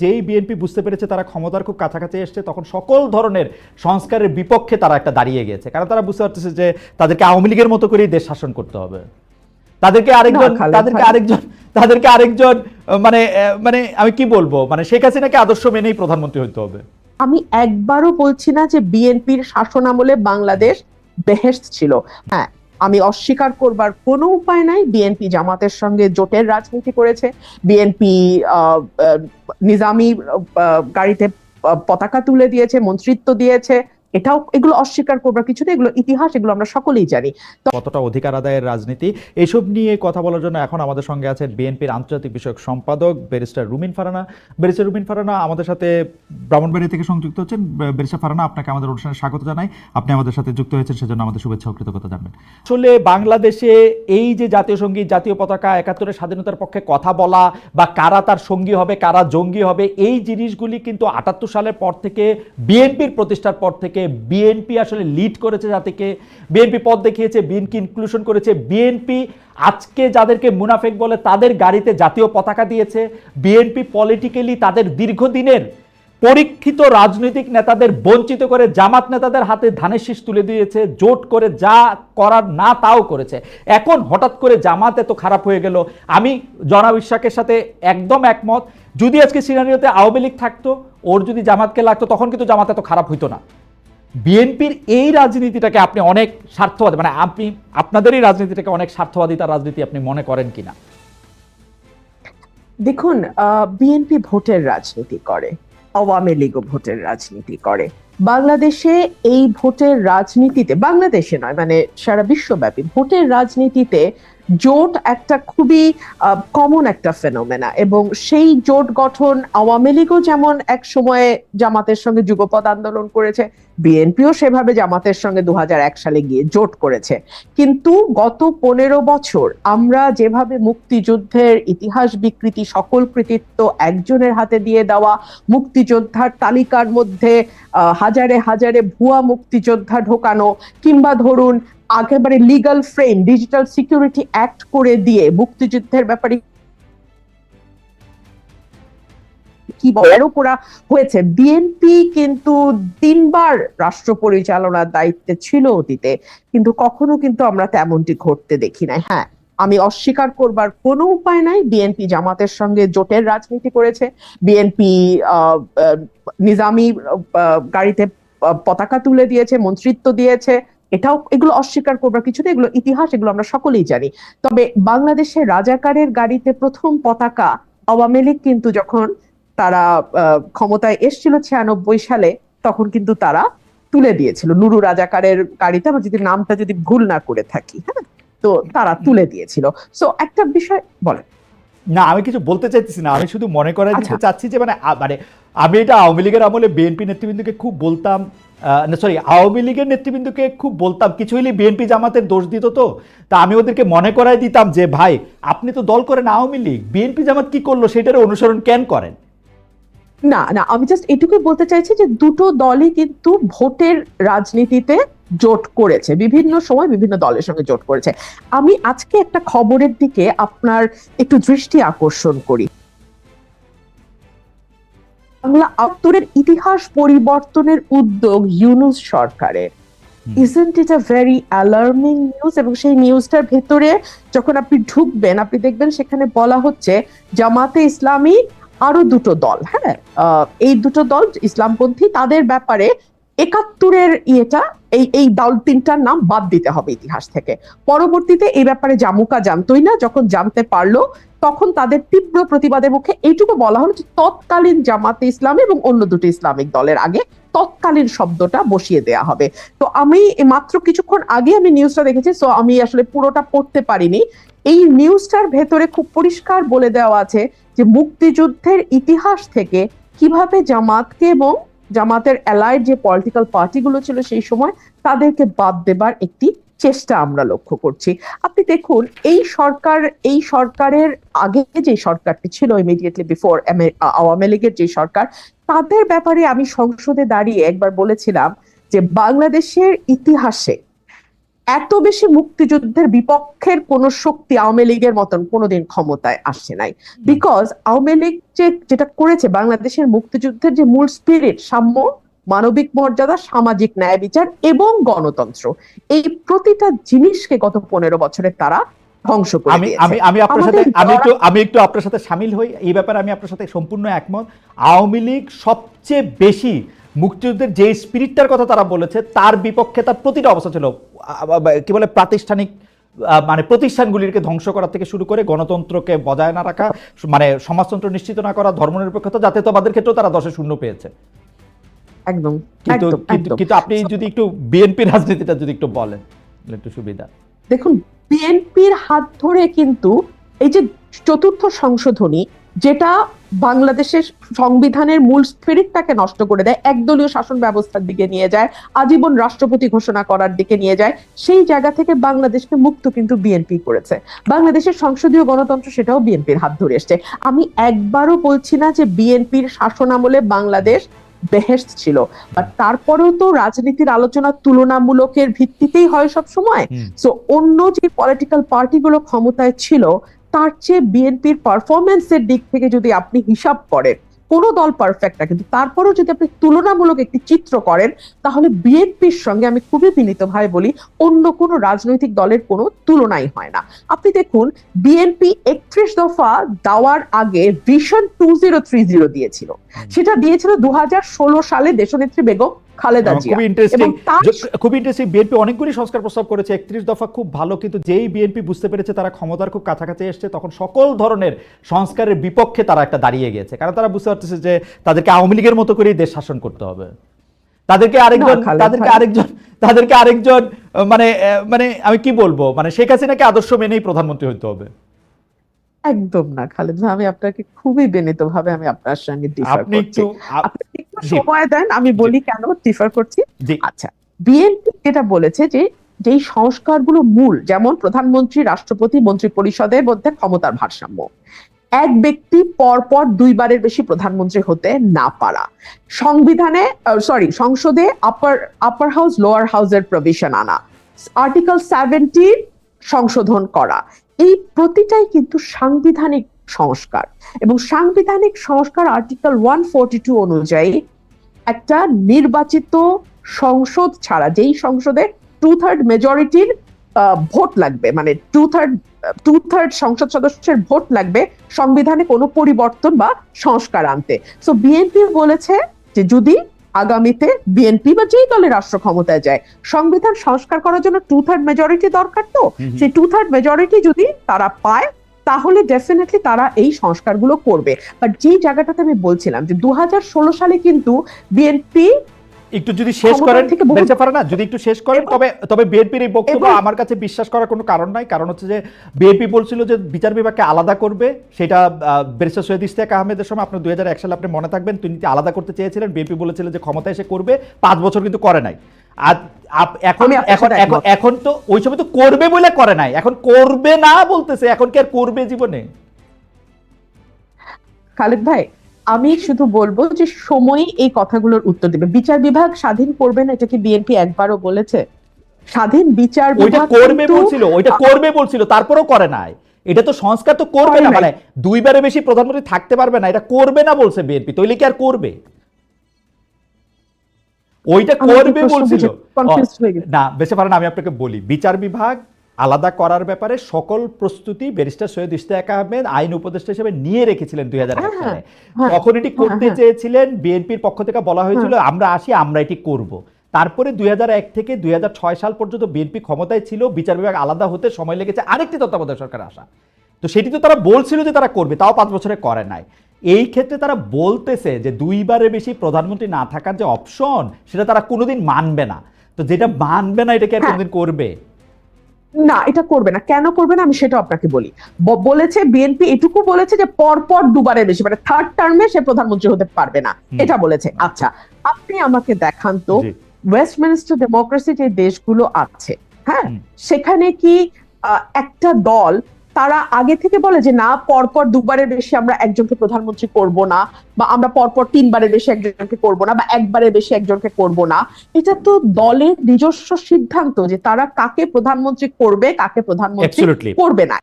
যেই বিএনপি বুঝতে পেরেছে তারা ক্ষমতার খুব কাছাকাছি এসছে, তখন সকল ধরনের সংস্কারের বিপক্ষে তারা একটা দাঁড়িয়ে গেছে, কারণ তারা বুঝতে পারতেছে যে তাদেরকে আওয়ামী লীগের মতো করেই দেশ শাসন করতে হবে। তাদেরকে আরেকজন তাদেরকে আরেকজন তাদেরকে আরেকজন মানে মানে আমি কি বলবো, মানে শেখ হাসিনাকে আদর্শ মেনেই প্রধানমন্ত্রী হতে হবে। আমি একবারও বলছি না যে বিএনপির শাসনামলে বাংলাদেশ বেহেশত ছিল। হ্যাঁ, আমি অস্বীকার করবার কোনো উপায় নাই, বিএনপি জামাতের সঙ্গে জোটের রাজনীতি করেছে। বিএনপি নিজামী গাড়িতে পতাকা তুলে দিয়েছে, মন্ত্রিত্ব দিয়েছে। এগুলো অস্বীকার করবার কিছু নেই, এগুলো ইতিহাস, এগুলো আমরা সকলেই জানি। কতটা অধিকার আদায়ের রাজনীতি, এসব নিয়ে কথা বলার জন্য এখন আমাদের সঙ্গে আছেন বিএনপির আন্তর্জাতিক বিষয়ক সম্পাদক ব্যারিস্টার রুমিন ফারহানা। ব্যারিস্টার রুমিন ফারহানা আমাদের সাথে ব্রাহ্মণবাড়িয়া থেকে সংযুক্ত হচ্ছেন। ব্যারিস্টার ফারহানা, আপনাকে আমাদের অনুষ্ঠানে স্বাগত জানাই। আপনি আমাদের সাথে যুক্ত হয়েছেন, সেজন্য আমাদের শুভেচ্ছা ও কৃতজ্ঞতা জানাবেন। আসলে বাংলাদেশে এই যে জাতীয় সঙ্গীত, জাতীয় পতাকা, ৭১-এর স্বাধীনতার পক্ষে কথা বলা বা কারা তার সঙ্গী হবে, কারা জঙ্গি হবে, এই জিনিসগুলি কিন্তু ৭৮ সালের পর থেকে, বিএনপির প্রতিষ্ঠার পর থেকে বিএনপি আসলে লিড করেছে জাতিকে, বিএনপি পথ দেখিয়েছে, বিএনপি ইনক্লুশন করেছে। বিএনপি আজকে যাদেরকে মুনাফেক বলে তাদের গাড়িতে জাতীয় পতাকা দিয়েছে। বিএনপি পলিটিক্যালি তাদের দীর্ঘদিনের পরীক্ষিত রাজনৈতিক নেতাদের বঞ্চিত করে জামাত নেতাদের হাতে ধানের শীষ তুলে দিয়েছে, জোট করে যা করার না তাও করেছে। এখন হঠাৎ করে জামাত এত খারাপ হয়ে গেল, আমি জনাব ইশাকের সাথে একদম একমত। যদি আজকে সিনারিওতে আওয়ামী লীগ থাকতো, ওর যদি জামাতকে লাগতো, তখন কিন্তু জামাত এত খারাপ হইতো না। বিএনপির এই রাজনীতিটাকে আপনি অনেক স্বার্থবাদী, মানে আপনি আপনাদের এই রাজনীতিটাকে অনেক স্বার্থবাদিতার রাজনীতি আপনি মনে করেন কিনা? দেখুন, বিএনপি ভোটের রাজনীতি করে, আওয়ামী লীগও ভোটের রাজনীতি করে। বাংলাদেশে এই ভোটের রাজনীতিতে, বাংলাদেশে নয় মানে সারা বিশ্বব্যাপী ভোটের রাজনীতিতে জোট একটা খুবই কমন একটা ফেনোমেনা, এবং সেই জোট গঠন আওয়ামী লীগও যেমন এক সময়ে জামাতের সঙ্গে যুগপৎ আন্দোলন করেছে, বিএনপিও সেভাবে জামাতের সঙ্গে ২০০১ সালে গিয়ে জোট করেছে। কিন্তু গত ১৫ বছর আমরা যেভাবে মুক্তিযুদ্ধের ইতিহাস বিকৃতি, সকল কৃতিত্ব একজনের হাতে দিয়ে দেওয়া, মুক্তিযোদ্ধার তালিকার মধ্যে হাজারে হাজারে ভুয়া মুক্তিযোদ্ধা ঢোকানো, কিংবা ধরুন একেবারে legal frame, digital security act করে দিয়ে মুক্তিযুদ্ধের ব্যাপারে কি বলারও করা হয়েছে। বিএনপি কিন্তু ৩ বার রাষ্ট্র পরিচালনার দায়িত্বে ছিল অতীতে, কিন্তু কখনো কিন্তু আমরা তেমনটি ঘটতে দেখি নাই। হ্যাঁ, আমি অস্বীকার করবার কোনো উপায় নাই, বিএনপি জামাতের সঙ্গে জোটের রাজনীতি করেছে। বিএনপি নিজামী গাড়িতে পতাকা তুলে দিয়েছে, মন্ত্রিত্ব দিয়েছে। এগুলো অস্বীকার করবার কিছু নেই, এগুলো ইতিহাস, এগুলো আমরা সকলেই জানি। তবে বাংলাদেশে রাজাকারের গাড়িতে প্রথম পতাকা আওয়ামী লীগ কিন্তু যখন তারা ক্ষমতায় এসেছিল ৯৬ সালে, তখন কিন্তু তারা তুলে দিয়েছিল নুরু রাজাকারের গাড়িতে, আমার যদি নামটা যদি ভুল না করে থাকি। হ্যাঁ, তো তারা তুলে দিয়েছিল। সো একটা বিষয় বলেন। না, আমি কিছু বলতে চাইতেছি না, আমি শুধু মনে করাই দিতে চাচ্ছি যে মানে আমি এটা আওয়ামী লীগের আমলে বিএনপি নেতৃবৃন্দকে খুব বলতাম, সরি আওয়ামী লীগের নেতৃবৃন্দকে খুব বলতাম, কিছু হলে বিএনপি জামাতের দোষ দিত, তো তা আমি ওদেরকে মনে করাই দিতাম যে ভাই আপনি তো দল করেন আওয়ামী লীগ, বিএনপি জামাত কি করলো সেটার অনুসরণ কেন করেন? না না, আমি জাস্ট এটুকুই বলতে চাইছি যে দুটো দলই কিন্তু ভোটের রাজনীতিতে জোট করেছে, বিভিন্ন সময় বিভিন্ন দলের সঙ্গে জোট করেছে। আমি আজকে একটা খবরের দিকে আপনার একটু দৃষ্টি আকর্ষণ করি। বাংলা ৭৮-এর ইতিহাস পরিবর্তনের উদ্যোগ ইউনূস সরকারের। Isn't it a very alarming news? এবং সেই নিউজটার ভেতরে যখন আপনি ঢুকবেন, আপনি দেখবেন সেখানে বলা হচ্ছে জামাতে ইসলামী আরো দুটো দল, হ্যাঁ, এই দুটো দল ইসলামপন্থী, তাদের ব্যাপারে ৭১-এর এই দল তিনটার নাম বাদ দিতে হবে ইতিহাস থেকে। পরবর্তীতে এই ব্যাপারে জামুকা জানতোই না, যখন জানতে পারলো তখন তাদের তীব্র প্রতিবাদের মুখে এইটুকু বলা হলো যে তৎকালীন জামাতে ইসলামী এবং অন্য দুটো ইসলামিক দলের আগে তৎকালীন শব্দটা বসিয়ে দেয়া হবে। তো আমি মাত্র কিছুক্ষণ আগে আমি নিউজটা দেখেছি, সো আমি আসলে পুরোটা পড়তে পারিনি। এই নিউজটার ভেতরে খুব পরিষ্কার বলে দেওয়া আছে যে মুক্তিযুদ্ধের ইতিহাস থেকে কিভাবে জামাতকে এবং জামাতের অ্যালাইড যে পলিটিক্যাল পার্টিগুলো ছিল সেই সময়, তাদেরকে বাদ দেবার একটি চেষ্টা আমরা লক্ষ্য করছি। আপনি দেখুন, এই সরকারের আগে যে সরকারটি ছিল ইমিডিয়েটলি বিফোর আওয়ামী লীগের যে সরকার, তাদের ব্যাপারে আমি সংসদে দাঁড়িয়ে একবার বলেছিলাম যে বাংলাদেশের ইতিহাসে এত বেশি মুক্তিযুদ্ধের বিপক্ষের কোন শক্তি আওয়ামী লীগের মতন কোনোদিন ক্ষমতায় আসে নাই, বিকজ আওয়ামী লীগ যেটা করেছে, বাংলাদেশের মুক্তিযুদ্ধের যে মূল স্পিরিট, সাম্য, মানবিক মর্যাদা, সামাজিক ন্যায় বিচার এবং গণতন্ত্র, এই প্রতিটা জিনিসকে গত 15 বছরে তারা ধ্বংস করে দিয়েছে। আমি একটু আপনার সাথে শামিল হই এই ব্যাপারে, আমি আপনার সাথে সম্পূর্ণ একমত। আওয়ামী লীগ সবচেয়ে বেশি মুক্তিযুদ্ধের যে স্পিরিটটার কথা তারা বলেছে তার বিপক্ষে তার প্রতিটা অবস্থা ছিল, কি বলে, প্রাতিষ্ঠানিক মানে প্রতিষ্ঠানগুলিকে ধ্বংস করা থেকে শুরু করে গণতন্ত্রকে বজায় না রাখা, মানে সমাজতন্ত্র নিশ্চিত না করা, ধর্মনিরপেক্ষতা, জাতীয়তাবাদের ক্ষেত্রেও তারা 10-0 পেয়েছে। একদম। কিন্তু আপনি যদি একটু বিএনপি রাজনীতিটা যদি একটু বলেন একটু সুবিধা। দেখুন, বিএনপির হাত ধরে কিন্তু এই যে 4র্থ সংশোধনী, যেটা বাংলাদেশের সংবিধানের মূল স্পিরিটটাকে নষ্ট করে দেয়, একদলীয় শাসন ব্যবস্থার দিকে নিয়ে যায়, আজীবন রাষ্ট্রপতি ঘোষণা করার দিকে নিয়ে যায়, সেই জায়গা থেকে বাংলাদেশকে মুক্ত কিন্তু বিএনপি করেছে। বাংলাদেশের সংসদীয় গণতন্ত্র সেটাও বিএনপির হাত ধরে এসছে। আমি একবারও বলছি না যে বিএনপির শাসনামলে বাংলাদেশ বেহেশত ছিল, বাট তারপরেও তো রাজনীতির আলোচনা তুলনামূলকের ভিত্তিতেই হয় সব সময়। সো অন্য যে পলিটিক্যাল পার্টিগুলো ক্ষমতায় ছিল তার চেয়ে বিএনপির পারফরমেন্সের দিক থেকে যদি আপনি হিসাব করেন, কোনো দল পারফেক্ট না, কিন্তু তারপরেও যদি আপনি তুলনামূলক একটি চিত্র করেন, তাহলে বিএনপির সঙ্গে আমি খুবই বিনীতভাবে বলি অন্য কোনো রাজনৈতিক দলের কোনো তুলনাই হয় না। আপনি দেখুন, বিএনপি 31 দফা দেওয়ার আগে ভিশন 2030 দিয়েছিল, সেটা দিয়েছিল 2016 সালে দেশনেত্রী বেগম খালেদা জিয়া। খুব ইন্টারেস্টিং, বিএনপি অনেকগুলি সংস্কার প্রস্তাব করেছে, 31 দফা খুব ভালো, কিন্তু যেই বিএনপি বুঝতে পেরেছে তারা ক্ষমতার খুব কাছাকাছি এসছে, তখন সকল ধরনের সংস্কারের বিপক্ষে তারা একটা দাঁড়িয়ে গেছে, কারণ তারা বুঝতে পারতেছে যে তাদেরকে আওয়ামী লীগের মতো করেই দেশ শাসন করতে হবে, তাদেরকে আরেকজন মানে আমি কি বলবো, মানে শেখ হাসিনাকে আদর্শ মেনেই প্রধানমন্ত্রী হতে হবে। একদম না খালেদ ভাই, আমি আপনাকে খুবই বিনীতভাবে আমি আপনার সঙ্গে ডিফার করছি। আপনি একটু সময় দেন, আমি বলি কেন ডিফার করছি। আচ্ছা, বিএনপি যেটা বলেছে যে যেই সংস্কারগুলো মূল, যেমন প্রধানমন্ত্রী, রাষ্ট্রপতি, মন্ত্রী পরিষদের মধ্যে ক্ষমতার ভারসাম্য, এক ব্যক্তি পরপর 2বারের বেশি প্রধানমন্ত্রী হতে না পারা, সংসদে আপার হাউস লোয়ার হাউসের প্রভিশন আনা, আর্টিকেল 70 সংশোধন করা, এই প্রতিটাই কিন্তু সাংবিধানিক সংস্কার। এবং সাংবিধানিক সংস্কার আর্টিকেল 142 অনুযায়ী একটা নির্বাচিত সংসদ ছাড়া, যেই সংসদে 2/3 মেজরিটির ভোট লাগবে, মানে 2/3 সংসদ সদস্যের ভোট লাগবে সংবিধানে কোনো পরিবর্তন বা সংস্কার আনতে। সো বিএনপি বলেছে যে যদি আগামীতে বিএনপি বা যেই দলের রাষ্ট্র ক্ষমতায় যায়, সংবিধান সংস্কার করার জন্য 2/3 মেজরিটি দরকার, তো সেই 2/3 মেজরিটি যদি তারা পায় তাহলে ডেফিনেটলি তারা এই সংস্কারগুলো করবে। বাট যে জায়গাটাতে আমি বলছিলাম যে 2016 সালে কিন্তু বিএনপি একটু যদি শেষ করেন বেঁচে পারে না, যদি একটু শেষ করেন, তবে বিএনপির এই বক্তব্য আমার কাছে বিশ্বাস করার কোনো কারণ নাই। কারণ হচ্ছে যে বিএনপি বলছিল যে বিচার বিভাগকে আলাদা করবে, সেটা ব্যারিস্টার সৈয়দ ইশতিয়াক আহমেদের সময়, আপনার 2001 সালে আপনি মনে থাকবেন, তিনি আলাদা করতে চেয়েছিলেন, বিএনপি বলেছিল যে ক্ষমতা এসে করবে, 5 বছর কিন্তু করে নাই। আর এখন তো ওই সময় তো করবে বলে করে নাই, এখন করবে না বলতেছে, এখন কি আর করবে জীবনে? খালেদ ভাই, আমি শুধু বলবো যে সময়ই এই কথাগুলোর উত্তর দেবে। বিচার বিভাগ স্বাধীন করবে না, এটা কি বিএনপি একবারও বলেছে? স্বাধীন বিচার বিভাগ ওইটা করবে বলছিল, তারপরেও করে নাই। এটা তো সংস্কার তো করবে না, মানে 2বারের বেশি প্রধানমন্ত্রী থাকতে পারবে না, এটা করবে না বলছে বিএনপি, তাইলে কি আর করবে? ওইটা করবে বলছিল না, বেঁচে পারেন। আমি আপনাকে বলি, বিচার বিভাগ আলাদা করার ব্যাপারে সকল প্রস্তুতি ব্যারিস্টার সৈয়দ ইশতিয়াক আহমেদ আইন উপদেষ্টা হিসেবে নিয়ে রেখেছিলেন 2001 সালে। তখন এটি করতে চেয়েছিলেন, বিএনপির পক্ষ থেকে বলা হয়েছিল আমরা আসি, আমরা এটি করব। তারপরে 2001 থেকে 2006 সাল পর্যন্ত বিএনপি ক্ষমতায় ছিল, বিচার বিভাগ আলাদা হতে সময় লেগেছে আরেকটি তত্ত্বাবধায়ক সরকার আসা। তো সেটি তো তারা বলছিল যে তারা করবে, তাও 5 বছরে করে নাই। এই ক্ষেত্রে তারা বলতেছে যে 2বারের বেশি প্রধানমন্ত্রী না থাকার যে অপশন, সেটা তারা কোনোদিন মানবে না। তো যেটা মানবে না, এটা কি আর কোনোদিন করবে না? এটা করবে না। কেন করবে না আমি সেটা আপনাকে বলি। বলেছে বিএনপি এটুকু বলেছে যে পরপর 2বারের বেশি, মানে 3rd টার্মে সে প্রধানমন্ত্রী হতে পারবে না, এটা বলেছে। আচ্ছা, আপনি আমাকে দেখান তো ওয়েস্টমিনিস্টার ডেমোক্রেসি যে দেশগুলো আছে, হ্যাঁ, সেখানে কি একটা দল তারা আগে থেকে বলে যে না, পরপর দুবারের বেশি আমরা একজনকে প্রধানমন্ত্রী করব না, বা আমরা পরপর 3বারের বেশি একজনকে করব না, বা একবারের বেশি একজনকে করব না। এটা তো দলের নিজস্ব সিদ্ধান্ত যে তারা কাকে প্রধানমন্ত্রী করবে, কাকে প্রধানমন্ত্রী Absolutely. করবে না।